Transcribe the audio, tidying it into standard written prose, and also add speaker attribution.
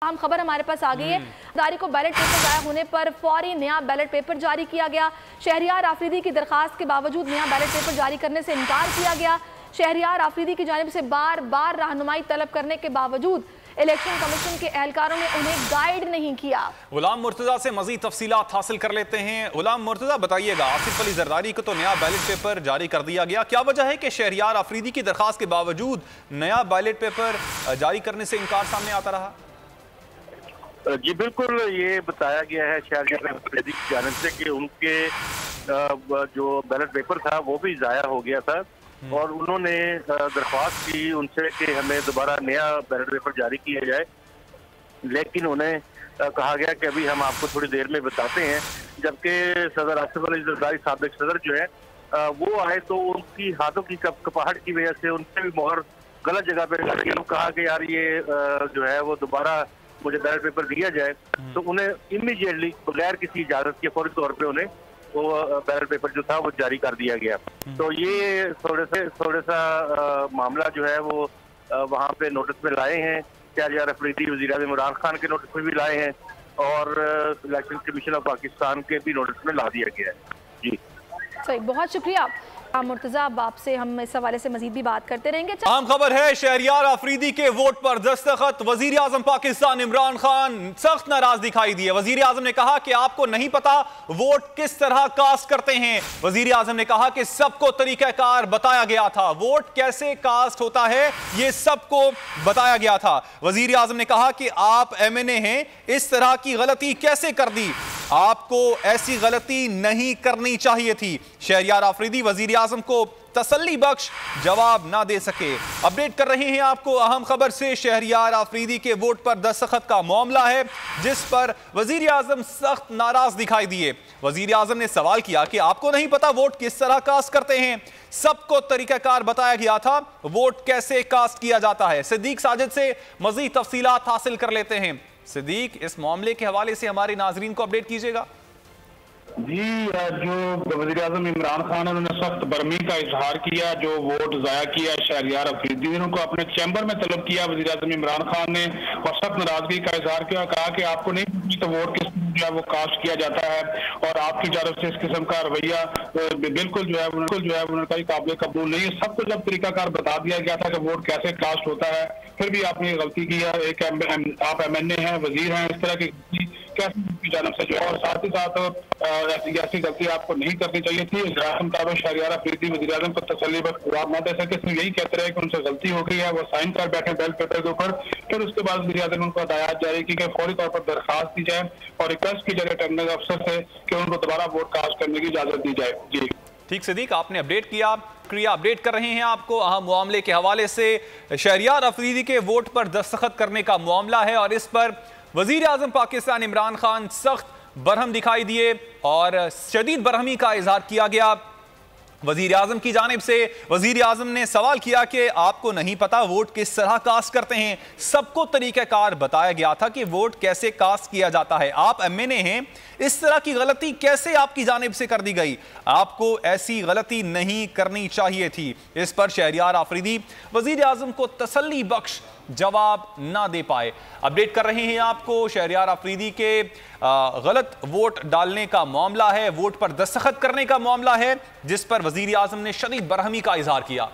Speaker 1: अहम खबर हमारे पास आ गई है। तारीख को बैलेट पेपर गायब होने पर फौरी नया बैलेट पेपर जारी किया गया। शहरियार आफरीदी की दरखास्त के बावजूद नया बैलेट पेपर जारी करने से इनकार किया गया। शहरियार आफरीदी की जानिब से बार बार रहनुमाई तलब करने के बावजूद इलेक्शन कमीशन के एहलकारों ने उन्हें गाइड नहीं किया। गुलाम मुर्तजा से मजीद तफसीलात हासिल कर लेते हैं। गुलाम मुर्तजा, बताइएगा, आसिफ अली जरदारी को तो नया बैलेट पेपर जारी कर दिया गया, क्या वजह है कि शहरियार आफरीदी की दरखास्त के बावजूद नया बैलेट पेपर जारी करने से इनकार सामने आता रहा?
Speaker 2: जी बिल्कुल, ये बताया गया है शहरियार आफरीदी की जानिब से कि उनके जो बैलेट पेपर था वो भी ज़ाया हो गया था और उन्होंने दरख्वास्त की उनसे कि हमें दोबारा नया बैलेट पेपर जारी किया जाए, लेकिन उन्हें कहा गया कि अभी हम आपको थोड़ी देर में बताते हैं। जबकि सदर आसिफ अली जरदारी साबिक सदर जो है वो आए तो उनकी हाथों की कपाहट की वजह से उनसे भी मोहर गलत जगह पे लगी। कहा कि यार ये जो है वो दोबारा मुझे बैलेट पेपर दिया जाए, तो उन्हें इमीडिएटली बगैर किसी इजाजत के फौरी तौर पे उन्हें वो बैलेट पेपर जो था वो जारी कर दिया गया। तो ये थोड़ा सा मामला जो है वो वहाँ पे नोटिस में लाए हैं। शहरियार आफरीदी वज़ीर-ए-आज़म इमरान खान के नोटिस में भी लाए हैं और इलेक्शन कमीशन ऑफ पाकिस्तान के भी नोटिस में ला दिया गया है। जी
Speaker 1: सही, बहुत शुक्रिया मुर्तजा। अब आपसे हम इस हवाले से मजीद भी बात करते रहेंगे।
Speaker 3: आम खबर है, शहरियार आफरीदी के वोट पर दस्तखत। वजीर आजम पाकिस्तान इमरान खान सख्त नाराज दिखाई दिए। वजीर आजम ने कहा कि आपको नहीं पता वोट किस तरह कास्ट करते हैं। वजीर आजम ने कहा कि सबको तरीकाकार बताया गया था, वोट कैसे कास्ट होता है ये सबको बताया गया था। वजीर आजम ने कहा कि आप MNA हैं, इस तरह की गलती कैसे कर दी, आपको ऐसी गलती नहीं करनी चाहिए थी। शहरियार आफरीदी वजीर आजम को तसल्ली बख्श जवाब ना दे सके। अपडेट कर रहे हैं आपको अहम खबर से। शहरियार आफरीदी के वोट पर दस्तखत का मामला है जिस पर वजीर आजम सख्त नाराज दिखाई दिए। वजीर आजम ने सवाल किया कि आपको नहीं पता वोट किस तरह कास्ट करते हैं, सबको तरीकाकार बताया गया था, वोट कैसे कास्ट किया जाता है। सिद्दीक साजिद से मजीद तफसीलात हासिल कर लेते हैं। सिद्दीक, इस मामले के हवाले से हमारे नाजरीन को अपडेट कीजिएगा।
Speaker 4: जी, जो वज़ीर आज़म इमरान खान उन्होंने सख्त बरमी का इजहार किया, जो वोट ज़ाया किया शहरियार आफरीदी ने, उनको अपने चैम्बर में तलब किया वज़ीर आज़म इमरान खान ने और सख्त नाराजगी का इजहार किया। कहा कि आपको नहीं तो वोट किस जो है वो कास्ट किया जाता है और आपकी तरफ से इस किस्म का रवैया बिल्कुल जो है उनका काबिल कबूल नहीं है। सबको जब तरीकाकार बता दिया गया था कि वोट कैसे कास्ट होता है, फिर भी आपने गलती की है। एक आप MNA हैं, वजीर हैं, इस तरह की कैसे जानब से जो है, और साथ ही साथ ऐसी गलती आपको नहीं करनी चाहिए थी। मुताबिक शहरियार आफरीदी वज़ीर आज़म को तसल्ली बख्श जवाब न दे सके, सिर्फ यही कहते रहे कि उनसे गलती हो गई है, वो साइन कर बैठे बैलेट पेपर के ऊपर। फिर उसके बाद वज़ीर आज़म उनको हिदायत जारी की कि फौरी तौर पर दरखास्त दी जाए और रिक्वेस्ट की जाए रिटर्निंग अफसर से कि उनको दोबारा वोट कास्ट करने की इजाजत दी जाए। जी
Speaker 3: ठीक सिद्दीक, आपने अपडेट किया, क्रिया अपडेट कर रहे हैं आपको अहम मामले के हवाले से। शहरियार आफरीदी के वोट पर दस्तखत करने का मामला है और इस पर वजीर आजम पाकिस्तान इमरान खान सख्त बरहम दिखाई दिए और शदीद बरहमी का इजहार किया गया। वजीर आजम की जानिब से वजीर आजम ने सवाल किया कि आपको नहीं पता वोट किस तरह कास्ट करते हैं, सबको तरीकाकार बताया गया था कि वोट कैसे कास्ट किया जाता है, आप MNA हैं, इस तरह की गलती कैसे आपकी जानिब से कर दी गई, आपको ऐसी गलती नहीं करनी चाहिए थी। इस पर शहरियार आफरीदी वजीर आजम को तसल्ली बख्श जवाब ना दे पाए। अपडेट कर रहे हैं आपको, शहरियार आफरीदी के गलत वोट डालने का मामला है, वोट पर दस्तखत करने का मामला है जिस पर वजीर आजम ने शदीद बरहमी का इजहार किया।